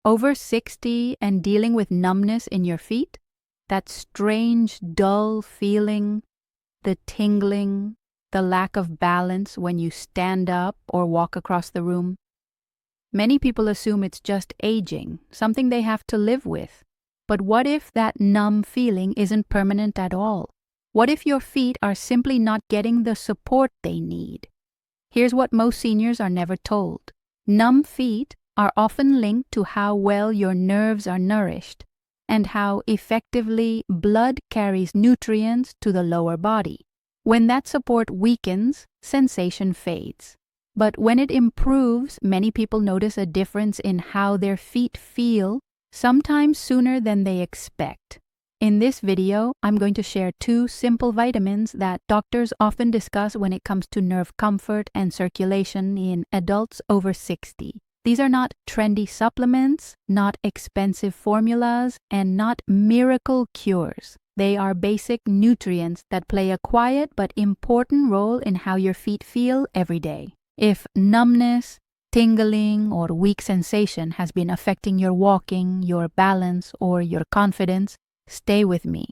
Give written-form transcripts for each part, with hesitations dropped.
Over 60 and dealing with numbness in your feet? That strange, dull feeling, the tingling, the lack of balance when you stand up or walk across the room. Many people assume it's just aging, something they have to live with. But what if that numb feeling isn't permanent at all? What if your feet are simply not getting the support they need? Here's what most seniors are never told. Numb feet are often linked to how well your nerves are nourished and how effectively blood carries nutrients to the lower body. When that support weakens, sensation fades. But when it improves, many people notice a difference in how their feet feel, sometimes sooner than they expect. In this video, I'm going to share 2 simple vitamins that doctors often discuss when it comes to nerve comfort and circulation in adults over 60. These are not trendy supplements, not expensive formulas, and not miracle cures. They are basic nutrients that play a quiet but important role in how your feet feel every day. If numbness, tingling, or weak sensation has been affecting your walking, your balance, or your confidence, stay with me.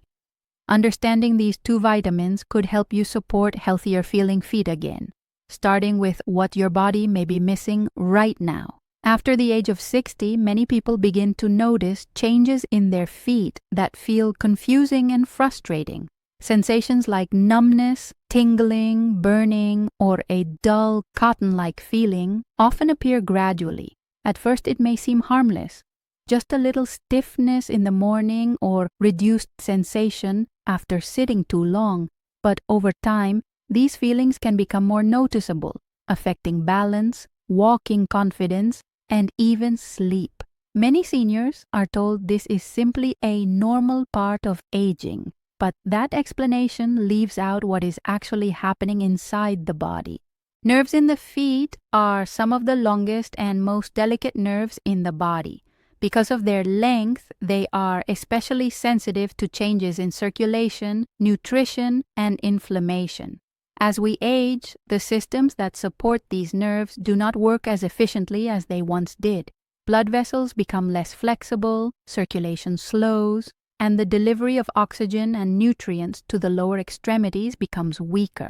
Understanding these 2 vitamins could help you support healthier feeling feet again, starting with what your body may be missing right now. After the age of 60, many people begin to notice changes in their feet that feel confusing and frustrating. Sensations like numbness, tingling, burning, or a dull, cotton-like feeling often appear gradually. At first, it may seem harmless, just a little stiffness in the morning or reduced sensation after sitting too long, but over time, these feelings can become more noticeable, affecting balance, walking confidence, and even sleep. Many seniors are told this is simply a normal part of aging, but that explanation leaves out what is actually happening inside the body. Nerves in the feet are some of the longest and most delicate nerves in the body. Because of their length, they are especially sensitive to changes in circulation, nutrition, and inflammation. As we age, the systems that support these nerves do not work as efficiently as they once did. Blood vessels become less flexible, circulation slows, and the delivery of oxygen and nutrients to the lower extremities becomes weaker.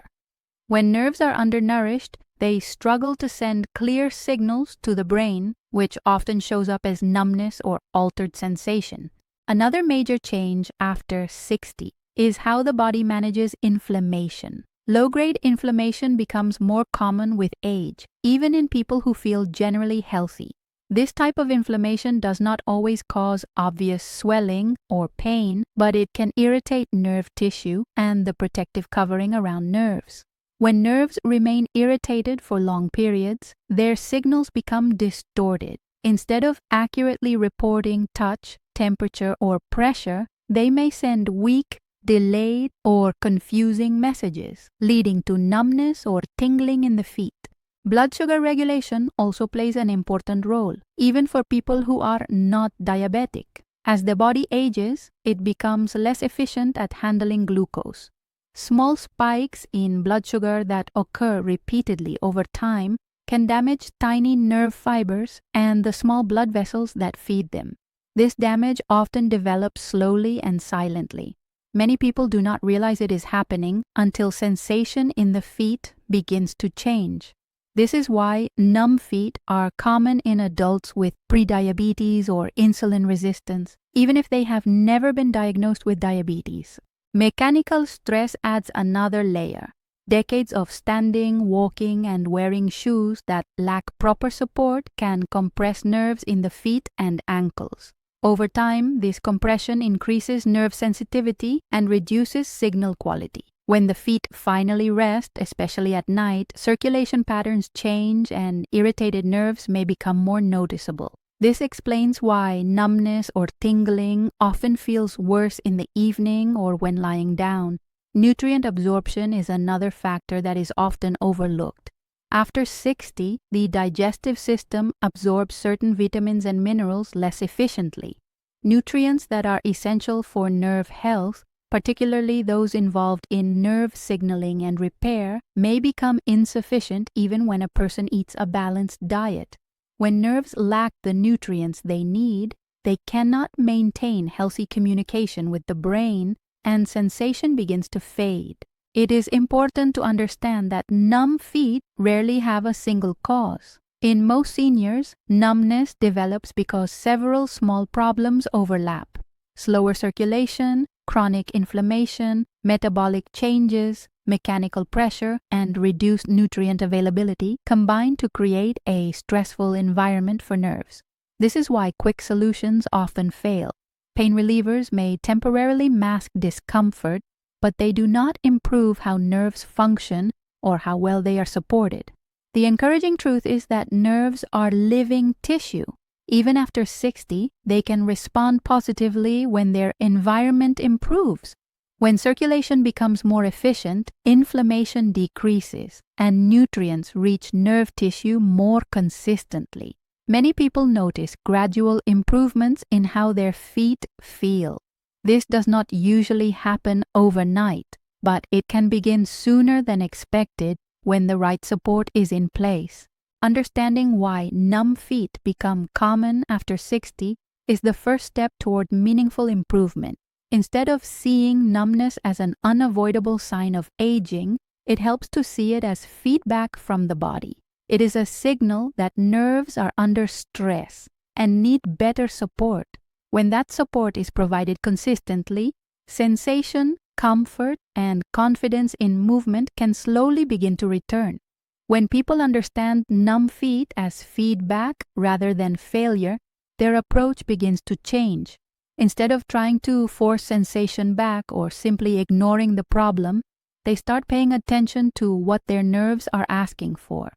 When nerves are undernourished, they struggle to send clear signals to the brain, which often shows up as numbness or altered sensation. Another major change after 60 is how the body manages inflammation. Low-grade inflammation becomes more common with age, even in people who feel generally healthy. This type of inflammation does not always cause obvious swelling or pain, but it can irritate nerve tissue and the protective covering around nerves. When nerves remain irritated for long periods, their signals become distorted. Instead of accurately reporting touch, temperature, or pressure, they may send weak, delayed, or confusing messages, leading to numbness or tingling in the feet. Blood sugar regulation also plays an important role, even for people who are not diabetic. As the body ages, it becomes less efficient at handling glucose. Small spikes in blood sugar that occur repeatedly over time can damage tiny nerve fibers and the small blood vessels that feed them. This damage often develops slowly and silently. Many people do not realize it is happening until sensation in the feet begins to change. This is why numb feet are common in adults with prediabetes or insulin resistance, even if they have never been diagnosed with diabetes. Mechanical stress adds another layer. Decades of standing, walking, and wearing shoes that lack proper support can compress nerves in the feet and ankles. Over time, this compression increases nerve sensitivity and reduces signal quality. When the feet finally rest, especially at night, circulation patterns change and irritated nerves may become more noticeable. This explains why numbness or tingling often feels worse in the evening or when lying down. Nutrient absorption is another factor that is often overlooked. After 60, the digestive system absorbs certain vitamins and minerals less efficiently. Nutrients that are essential for nerve health, particularly those involved in nerve signaling and repair, may become insufficient even when a person eats a balanced diet. When nerves lack the nutrients they need, they cannot maintain healthy communication with the brain, and sensation begins to fade. It is important to understand that numb feet rarely have a single cause. In most seniors, numbness develops because several small problems overlap. Slower circulation, chronic inflammation, metabolic changes, mechanical pressure, and reduced nutrient availability combine to create a stressful environment for nerves. This is why quick solutions often fail. Pain relievers may temporarily mask discomfort, but they do not improve how nerves function or how well they are supported. The encouraging truth is that nerves are living tissue. Even after 60, they can respond positively when their environment improves. When circulation becomes more efficient, inflammation decreases, and nutrients reach nerve tissue more consistently. Many people notice gradual improvements in how their feet feel. This does not usually happen overnight, but it can begin sooner than expected when the right support is in place. Understanding why numb feet become common after 60 is the first step toward meaningful improvement. Instead of seeing numbness as an unavoidable sign of aging, it helps to see it as feedback from the body. It is a signal that nerves are under stress and need better support. When that support is provided consistently, sensation, comfort, and confidence in movement can slowly begin to return. When people understand numb feet as feedback rather than failure, their approach begins to change. Instead of trying to force sensation back or simply ignoring the problem, they start paying attention to what their nerves are asking for.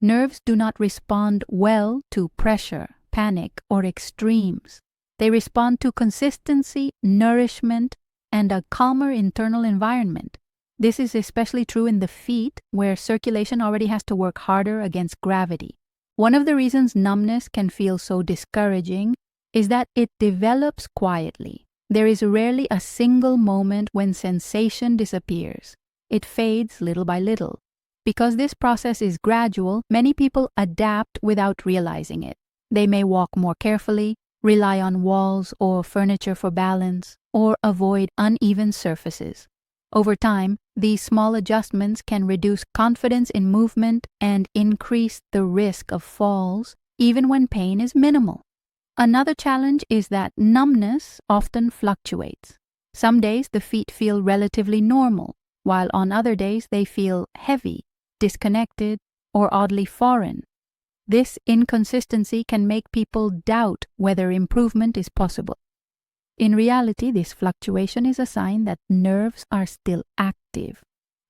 Nerves do not respond well to pressure, panic, or extremes. They respond to consistency, nourishment, and a calmer internal environment. This is especially true in the feet, where circulation already has to work harder against gravity. One of the reasons numbness can feel so discouraging is that it develops quietly. There is rarely a single moment when sensation disappears. It fades little by little. Because this process is gradual, many people adapt without realizing it. They may walk more carefully, rely on walls or furniture for balance, or avoid uneven surfaces. Over time, these small adjustments can reduce confidence in movement and increase the risk of falls, even when pain is minimal. Another challenge is that numbness often fluctuates. Some days the feet feel relatively normal, while on other days they feel heavy, disconnected, or oddly foreign. This inconsistency can make people doubt whether improvement is possible. In reality, this fluctuation is a sign that nerves are still active.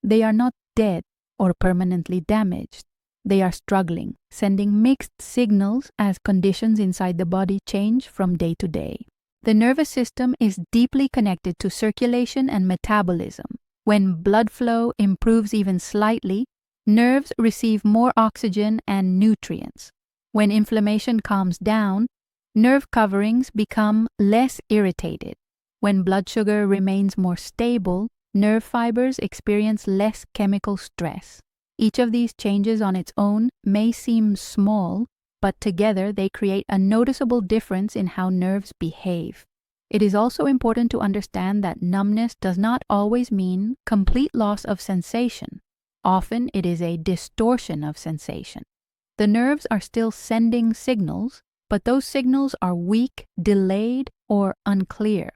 They are not dead or permanently damaged. They are struggling, sending mixed signals as conditions inside the body change from day to day. The nervous system is deeply connected to circulation and metabolism. When blood flow improves even slightly, nerves receive more oxygen and nutrients. When inflammation calms down, nerve coverings become less irritated. When blood sugar remains more stable, nerve fibers experience less chemical stress. Each of these changes on its own may seem small, but together they create a noticeable difference in how nerves behave. It is also important to understand that numbness does not always mean complete loss of sensation. Often it is a distortion of sensation. The nerves are still sending signals, but those signals are weak, delayed, or unclear.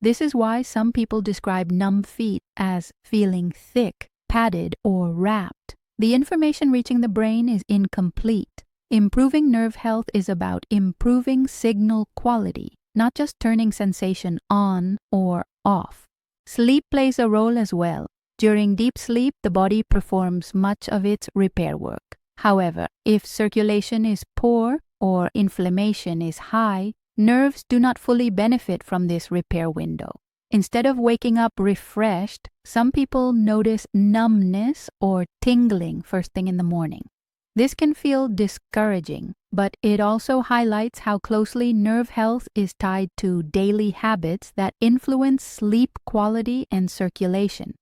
This is why some people describe numb feet as feeling thick, padded, or wrapped. The information reaching the brain is incomplete. Improving nerve health is about improving signal quality, not just turning sensation on or off. Sleep plays a role as well. During deep sleep, the body performs much of its repair work. However, if circulation is poor or inflammation is high, nerves do not fully benefit from this repair window. Instead of waking up refreshed, some people notice numbness or tingling first thing in the morning. This can feel discouraging, but it also highlights how closely nerve health is tied to daily habits that influence sleep quality and circulation.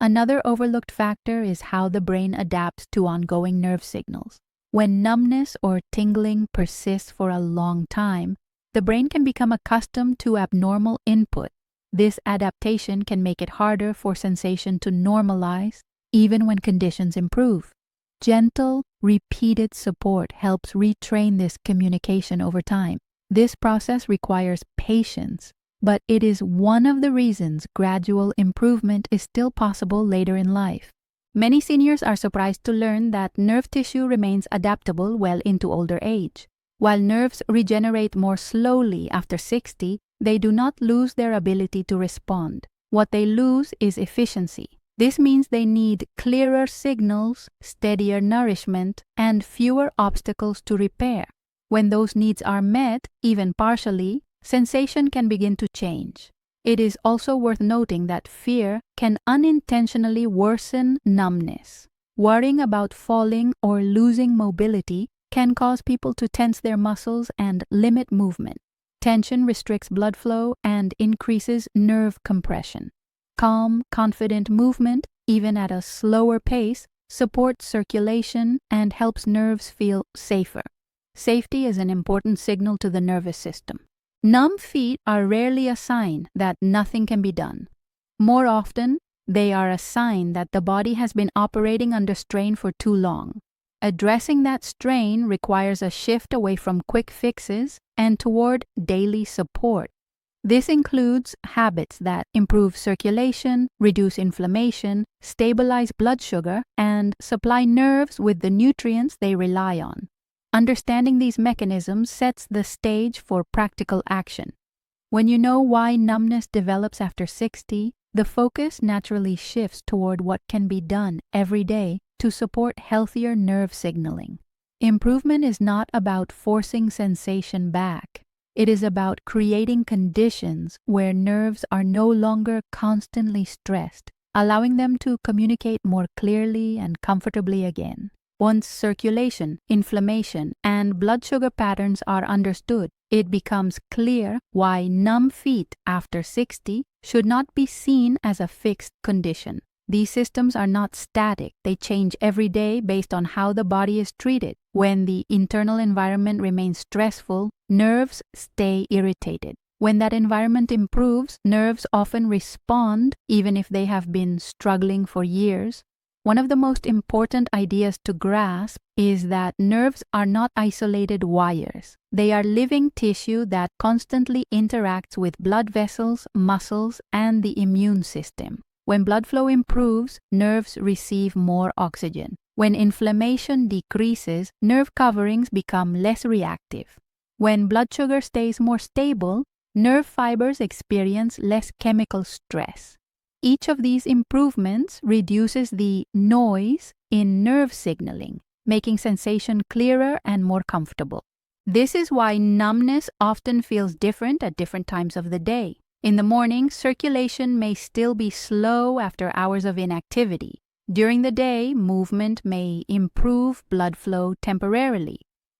Another overlooked factor is how the brain adapts to ongoing nerve signals. When numbness or tingling persists for a long time, the brain can become accustomed to abnormal input. This adaptation can make it harder for sensation to normalize, even when conditions improve. Gentle, repeated support helps retrain this communication over time. This process requires patience, but it is one of the reasons gradual improvement is still possible later in life. Many seniors are surprised to learn that nerve tissue remains adaptable well into older age. While nerves regenerate more slowly after 60, they do not lose their ability to respond. What they lose is efficiency. This means they need clearer signals, steadier nourishment, and fewer obstacles to repair. When those needs are met, even partially, sensation can begin to change. It is also worth noting that fear can unintentionally worsen numbness. Worrying about falling or losing mobility can cause people to tense their muscles and limit movement. Tension restricts blood flow and increases nerve compression. Calm, confident movement, even at a slower pace, supports circulation and helps nerves feel safer. Safety is an important signal to the nervous system. Numb feet are rarely a sign that nothing can be done. More often, they are a sign that the body has been operating under strain for too long. Addressing that strain requires a shift away from quick fixes and toward daily support. This includes habits that improve circulation, reduce inflammation, stabilize blood sugar, and supply nerves with the nutrients they rely on. Understanding these mechanisms sets the stage for practical action. When you know why numbness develops after 60, the focus naturally shifts toward what can be done every day to support healthier nerve signaling. Improvement is not about forcing sensation back. It is about creating conditions where nerves are no longer constantly stressed, allowing them to communicate more clearly and comfortably again. Once circulation, inflammation, and blood sugar patterns are understood, it becomes clear why numb feet after 60 should not be seen as a fixed condition. These systems are not static. They change every day based on how the body is treated. When the internal environment remains stressful, nerves stay irritated. When that environment improves, nerves often respond even if they have been struggling for years. One of the most important ideas to grasp is that nerves are not isolated wires. They are living tissue that constantly interacts with blood vessels, muscles, and the immune system. When blood flow improves, nerves receive more oxygen. When inflammation decreases, nerve coverings become less reactive. When blood sugar stays more stable, nerve fibers experience less chemical stress. Each of these improvements reduces the noise in nerve signaling, making sensation clearer and more comfortable. This is why numbness often feels different at different times of the day. In the morning, circulation may still be slow after hours of inactivity. During the day, movement may improve blood flow temporarily.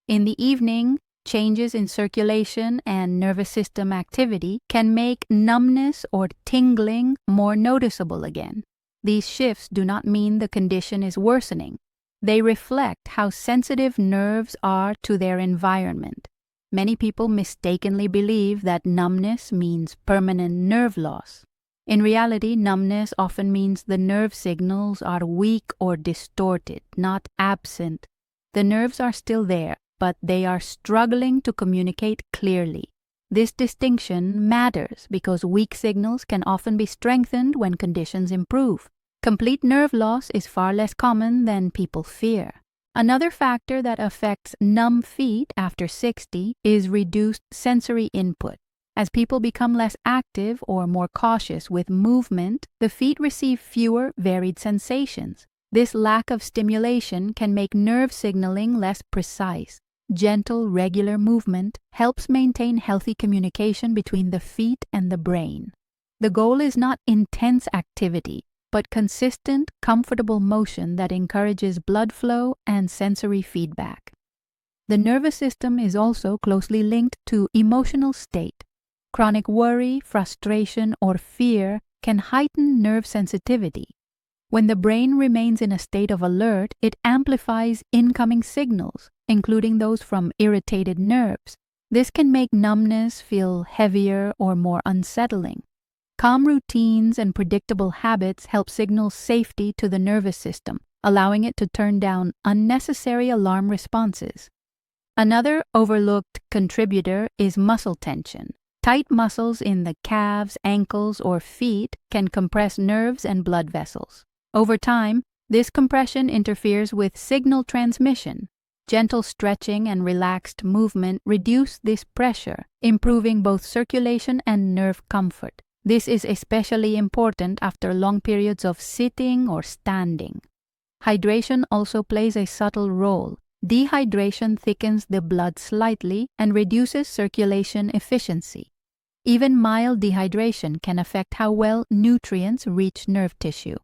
In the evening, changes in circulation and nervous system activity can make numbness or tingling more noticeable again. These shifts do not mean the condition is worsening. They reflect how sensitive nerves are to their environment. Many people mistakenly believe that numbness means permanent nerve loss. In reality, numbness often means the nerve signals are weak or distorted, not absent. The nerves are still there, but they are struggling to communicate clearly. This distinction matters because weak signals can often be strengthened when conditions improve. Complete nerve loss is far less common than people fear. Another factor that affects numb feet after 60 is reduced sensory input. As people become less active or more cautious with movement, the feet receive fewer varied sensations. This lack of stimulation can make nerve signaling less precise. Gentle, regular movement helps maintain healthy communication between the feet and the brain. The goal is not intense activity, but consistent, comfortable motion that encourages blood flow and sensory feedback. The nervous system is also closely linked to emotional state. Chronic worry, frustration, or fear can heighten nerve sensitivity. When the brain remains in a state of alert, it amplifies incoming signals, including those from irritated nerves. This can make numbness feel heavier or more unsettling. Calm routines and predictable habits help signal safety to the nervous system, allowing it to turn down unnecessary alarm responses. Another overlooked contributor is muscle tension. Tight muscles in the calves, ankles, or feet can compress nerves and blood vessels. Over time, this compression interferes with signal transmission. Gentle stretching and relaxed movement reduce this pressure, improving both circulation and nerve comfort. This is especially important after long periods of sitting or standing. Hydration also plays a subtle role. Dehydration thickens the blood slightly and reduces circulation efficiency. Even mild dehydration can affect how well nutrients reach nerve tissue.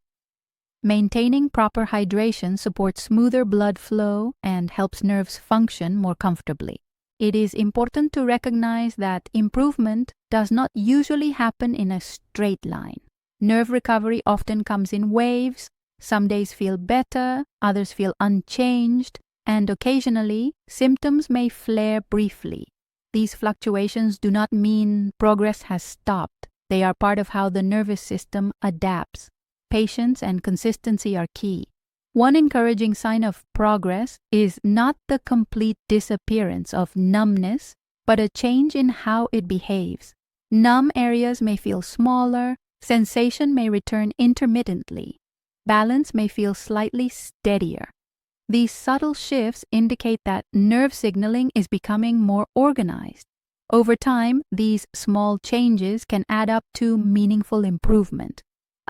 Maintaining proper hydration supports smoother blood flow and helps nerves function more comfortably. It is important to recognize that improvement does not usually happen in a straight line. Nerve recovery often comes in waves. Some days feel better, others feel unchanged, and occasionally symptoms may flare briefly. These fluctuations do not mean progress has stopped. They are part of how the nervous system adapts. Patience and consistency are key. One encouraging sign of progress is not the complete disappearance of numbness, but a change in how it behaves. Numb areas may feel smaller, sensation may return intermittently, balance may feel slightly steadier. These subtle shifts indicate that nerve signaling is becoming more organized. Over time, these small changes can add up to meaningful improvement.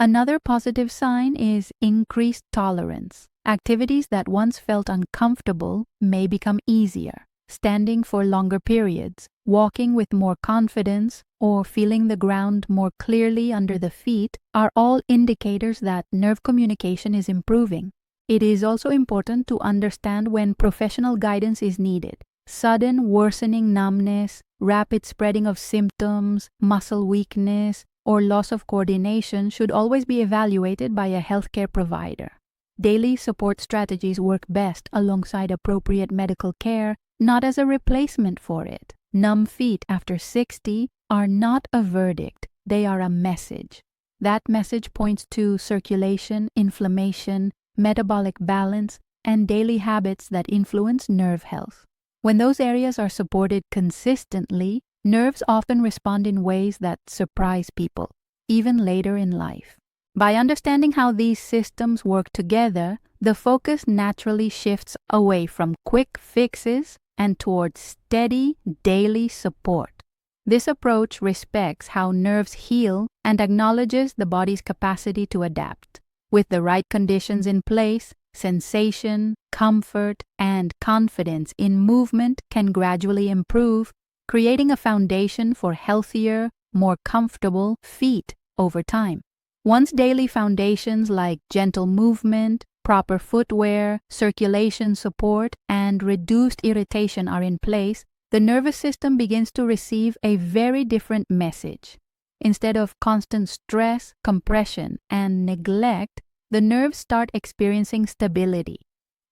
Another positive sign is increased tolerance. Activities that once felt uncomfortable may become easier. Standing for longer periods, walking with more confidence, or feeling the ground more clearly under the feet are all indicators that nerve communication is improving. It is also important to understand when professional guidance is needed. Sudden worsening numbness, rapid spreading of symptoms, muscle weakness, or loss of coordination should always be evaluated by a healthcare provider. Daily support strategies work best alongside appropriate medical care, not as a replacement for it. Numb feet after 60 are not a verdict, they are a message. That message points to circulation, inflammation, metabolic balance, and daily habits that influence nerve health. When those areas are supported consistently, nerves often respond in ways that surprise people, even later in life. By understanding how these systems work together, the focus naturally shifts away from quick fixes and towards steady, daily support. This approach respects how nerves heal and acknowledges the body's capacity to adapt. With the right conditions in place, sensation, comfort, and confidence in movement can gradually improve, creating a foundation for healthier, more comfortable feet over time. Once daily foundations like gentle movement, proper footwear, circulation support, and reduced irritation are in place, the nervous system begins to receive a very different message. Instead of constant stress, compression, and neglect, the nerves start experiencing stability.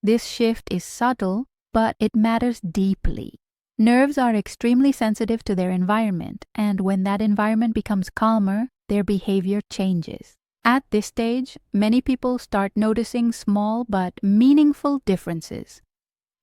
This shift is subtle, but it matters deeply. Nerves are extremely sensitive to their environment, and when that environment becomes calmer, their behavior changes. At this stage, many people start noticing small but meaningful differences.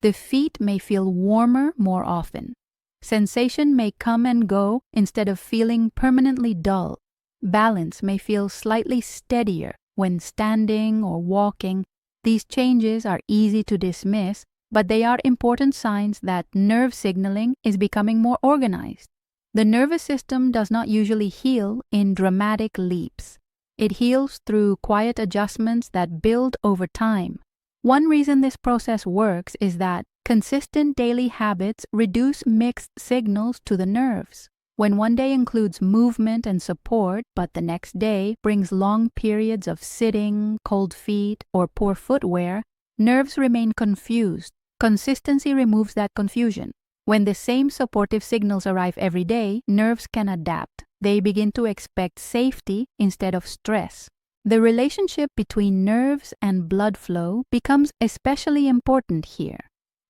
The feet may feel warmer more often. Sensation may come and go instead of feeling permanently dull. Balance may feel slightly steadier when standing or walking. These changes are easy to dismiss, but they are important signs that nerve signaling is becoming more organized. The nervous system does not usually heal in dramatic leaps. It heals through quiet adjustments that build over time. One reason this process works is that consistent daily habits reduce mixed signals to the nerves. When one day includes movement and support, but the next day brings long periods of sitting, cold feet, or poor footwear, nerves remain confused. Consistency removes that confusion. When the same supportive signals arrive every day, nerves can adapt. They begin to expect safety instead of stress. The relationship between nerves and blood flow becomes especially important here.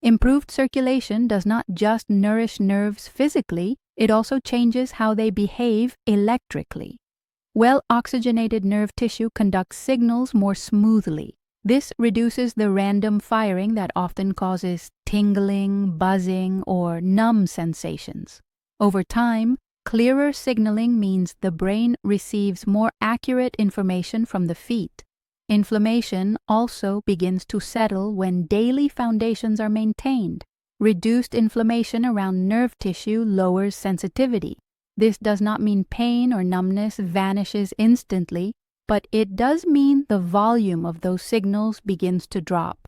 Improved circulation does not just nourish nerves physically, it also changes how they behave electrically. Well-oxygenated nerve tissue conducts signals more smoothly. This reduces the random firing that often causes tingling, buzzing, or numb sensations. Over time, clearer signaling means the brain receives more accurate information from the feet. Inflammation also begins to settle when daily foundations are maintained. Reduced inflammation around nerve tissue lowers sensitivity. This does not mean pain or numbness vanishes instantly, but it does mean the volume of those signals begins to drop.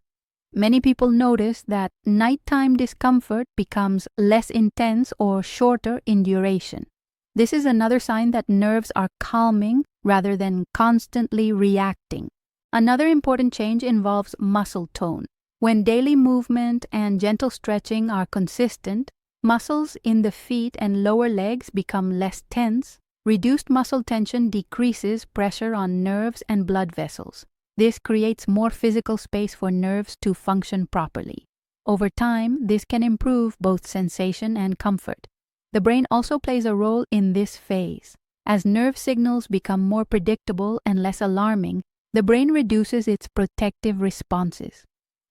Many people notice that nighttime discomfort becomes less intense or shorter in duration. This is another sign that nerves are calming rather than constantly reacting. Another important change involves muscle tone. When daily movement and gentle stretching are consistent, muscles in the feet and lower legs become less tense. Reduced muscle tension decreases pressure on nerves and blood vessels. This creates more physical space for nerves to function properly. Over time, this can improve both sensation and comfort. The brain also plays a role in this phase. As nerve signals become more predictable and less alarming, the brain reduces its protective responses.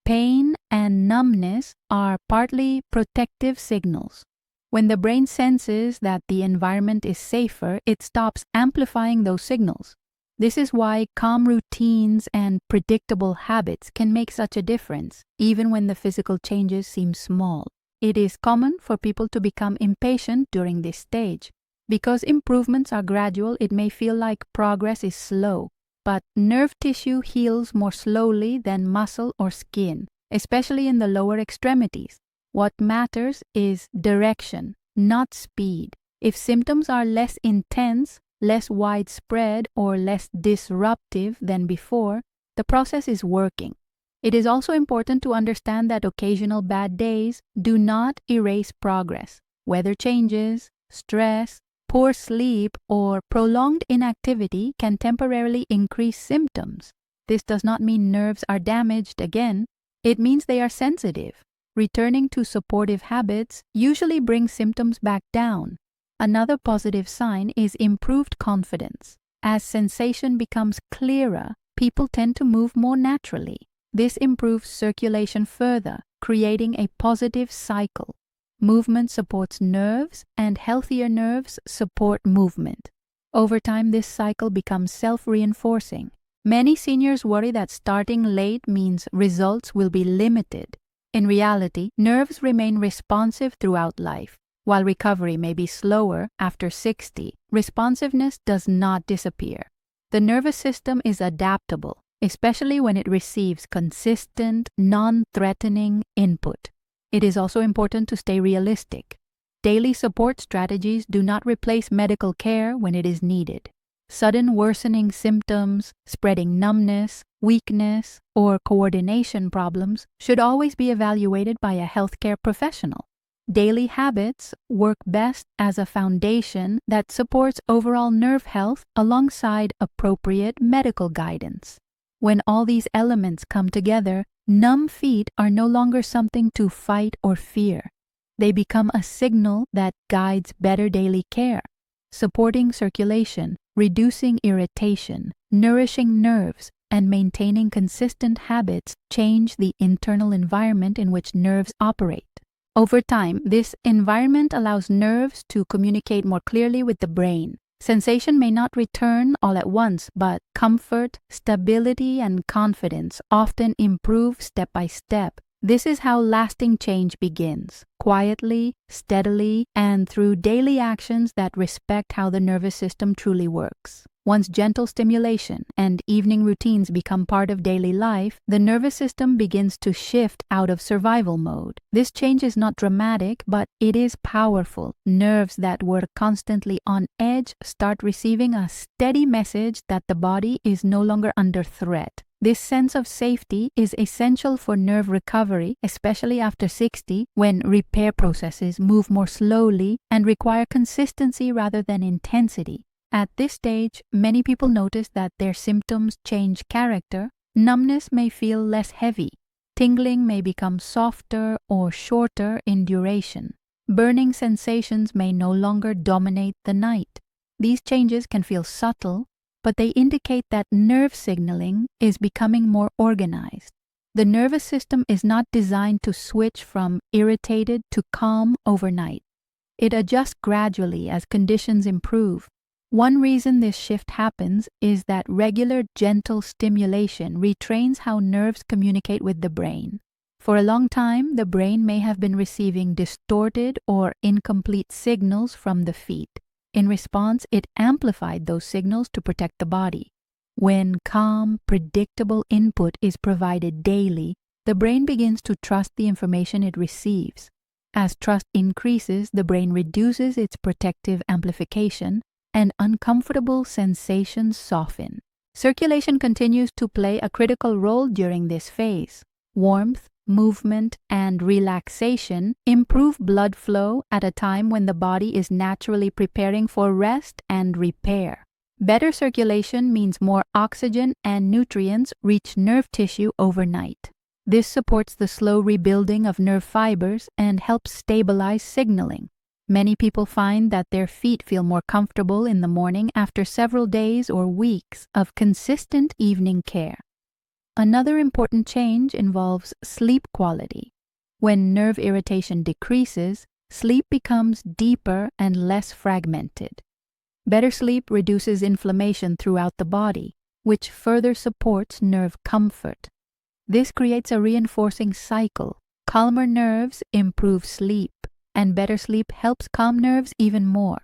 Pain and numbness are partly protective signals. When the brain senses that the environment is safer, it stops amplifying those signals. This is why calm routines and predictable habits can make such a difference, even when the physical changes seem small. It is common for people to become impatient during this stage. Because improvements are gradual, it may feel like progress is slow, but nerve tissue heals more slowly than muscle or skin, especially in the lower extremities. What matters is direction, not speed. If symptoms are less intense, less widespread, or less disruptive than before, the process is working. It is also important to understand that occasional bad days do not erase progress. Weather changes, stress, poor sleep, or prolonged inactivity can temporarily increase symptoms. This does not mean nerves are damaged again. It means they are sensitive. Returning to supportive habits usually brings symptoms back down. Another positive sign is improved confidence. As sensation becomes clearer, people tend to move more naturally. This improves circulation further, creating a positive cycle. Movement supports nerves, and healthier nerves support movement. Over time, this cycle becomes self-reinforcing. Many seniors worry that starting late means results will be limited. In reality, nerves remain responsive throughout life. While recovery may be slower after 60, responsiveness does not disappear. The nervous system is adaptable, especially when it receives consistent, non-threatening input. It is also important to stay realistic. Daily support strategies do not replace medical care when it is needed. Sudden worsening symptoms, spreading numbness, weakness, or coordination problems should always be evaluated by a healthcare professional. Daily habits work best as a foundation that supports overall nerve health alongside appropriate medical guidance. When all these elements come together, numb feet are no longer something to fight or fear. They become a signal that guides better daily care, supporting circulation, reducing irritation, nourishing nerves, and maintaining consistent habits change the internal environment in which nerves operate. Over time, this environment allows nerves to communicate more clearly with the brain. Sensation may not return all at once, but comfort, stability, and confidence often improve step by step. This is how lasting change begins, quietly, steadily, and through daily actions that respect how the nervous system truly works. Once gentle stimulation and evening routines become part of daily life, the nervous system begins to shift out of survival mode. This change is not dramatic, but it is powerful. Nerves that were constantly on edge start receiving a steady message that the body is no longer under threat. This sense of safety is essential for nerve recovery, especially after 60, when repair processes move more slowly and require consistency rather than intensity. At this stage, many people notice that their symptoms change character. Numbness may feel less heavy. Tingling may become softer or shorter in duration. Burning sensations may no longer dominate the night. These changes can feel subtle, but they indicate that nerve signaling is becoming more organized. The nervous system is not designed to switch from irritated to calm overnight. It adjusts gradually as conditions improve. One reason this shift happens is that regular gentle stimulation retrains how nerves communicate with the brain. For a long time, the brain may have been receiving distorted or incomplete signals from the feet. In response, it amplified those signals to protect the body. When calm, predictable input is provided daily, the brain begins to trust the information it receives. As trust increases, the brain reduces its protective amplification, and uncomfortable sensations soften. Circulation continues to play a critical role during this phase. Warmth, movement, and relaxation improve blood flow at a time when the body is naturally preparing for rest and repair. Better circulation means more oxygen and nutrients reach nerve tissue overnight. This supports the slow rebuilding of nerve fibers and helps stabilize signaling. Many people find that their feet feel more comfortable in the morning after several days or weeks of consistent evening care. Another important change involves sleep quality. When nerve irritation decreases, sleep becomes deeper and less fragmented. Better sleep reduces inflammation throughout the body, which further supports nerve comfort. This creates a reinforcing cycle. Calmer nerves improve sleep, and better sleep helps calm nerves even more.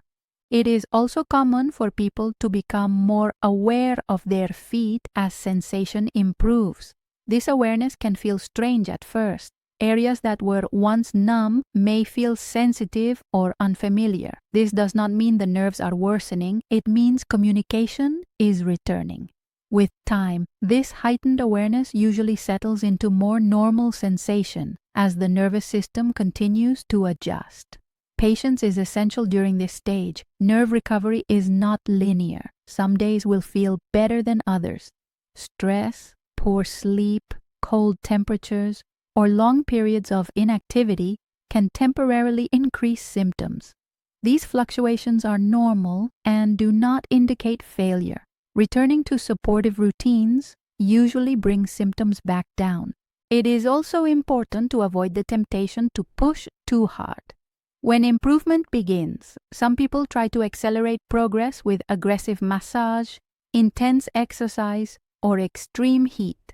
It is also common for people to become more aware of their feet as sensation improves. This awareness can feel strange at first. Areas that were once numb may feel sensitive or unfamiliar. This does not mean the nerves are worsening. It means communication is returning. With time, this heightened awareness usually settles into more normal sensation as the nervous system continues to adjust. Patience is essential during this stage. Nerve recovery is not linear. Some days will feel better than others. Stress, poor sleep, cold temperatures, or long periods of inactivity can temporarily increase symptoms. These fluctuations are normal and do not indicate failure. Returning to supportive routines usually brings symptoms back down. It is also important to avoid the temptation to push too hard. When improvement begins, some people try to accelerate progress with aggressive massage, intense exercise, or extreme heat.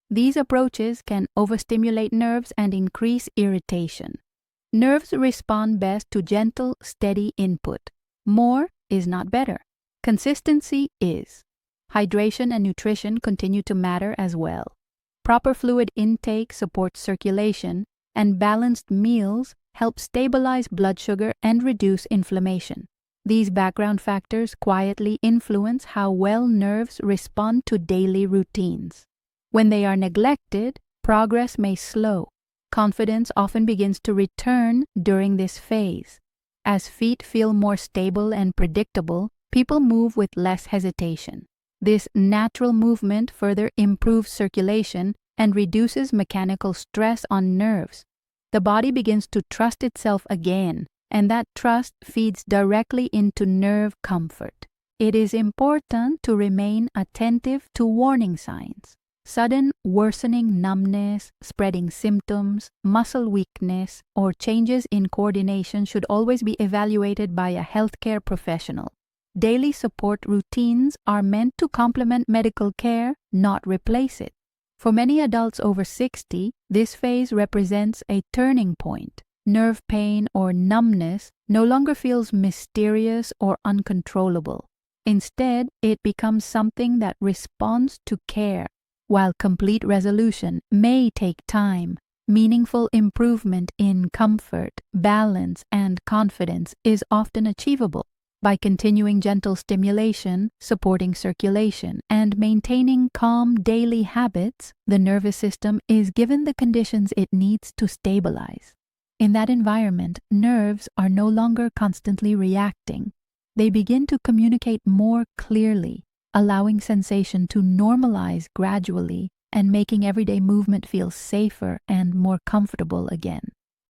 These approaches can overstimulate nerves and increase irritation. Nerves respond best to gentle, steady input. More is not better. Consistency is. Hydration and nutrition continue to matter as well. Proper fluid intake supports circulation, and balanced meals help stabilize blood sugar and reduce inflammation. These background factors quietly influence how well nerves respond to daily routines. When they are neglected, progress may slow. Confidence often begins to return during this phase. As feet feel more stable and predictable, people move with less hesitation. This natural movement further improves circulation and reduces mechanical stress on nerves. The body begins to trust itself again, and that trust feeds directly into nerve comfort. It is important to remain attentive to warning signs. Sudden worsening numbness, spreading symptoms, muscle weakness, or changes in coordination should always be evaluated by a healthcare professional. Daily support routines are meant to complement medical care, not replace it. For many adults over 60, this phase represents a turning point. Nerve pain or numbness no longer feels mysterious or uncontrollable. Instead, it becomes something that responds to care. While complete resolution may take time, meaningful improvement in comfort, balance, and confidence is often achievable. By continuing gentle stimulation, supporting circulation, and maintaining calm daily habits, the nervous system is given the conditions it needs to stabilize. In that environment, nerves are no longer constantly reacting. they begin to communicate more clearly, allowing sensation to normalize gradually and making everyday movement feel safer and more comfortable again.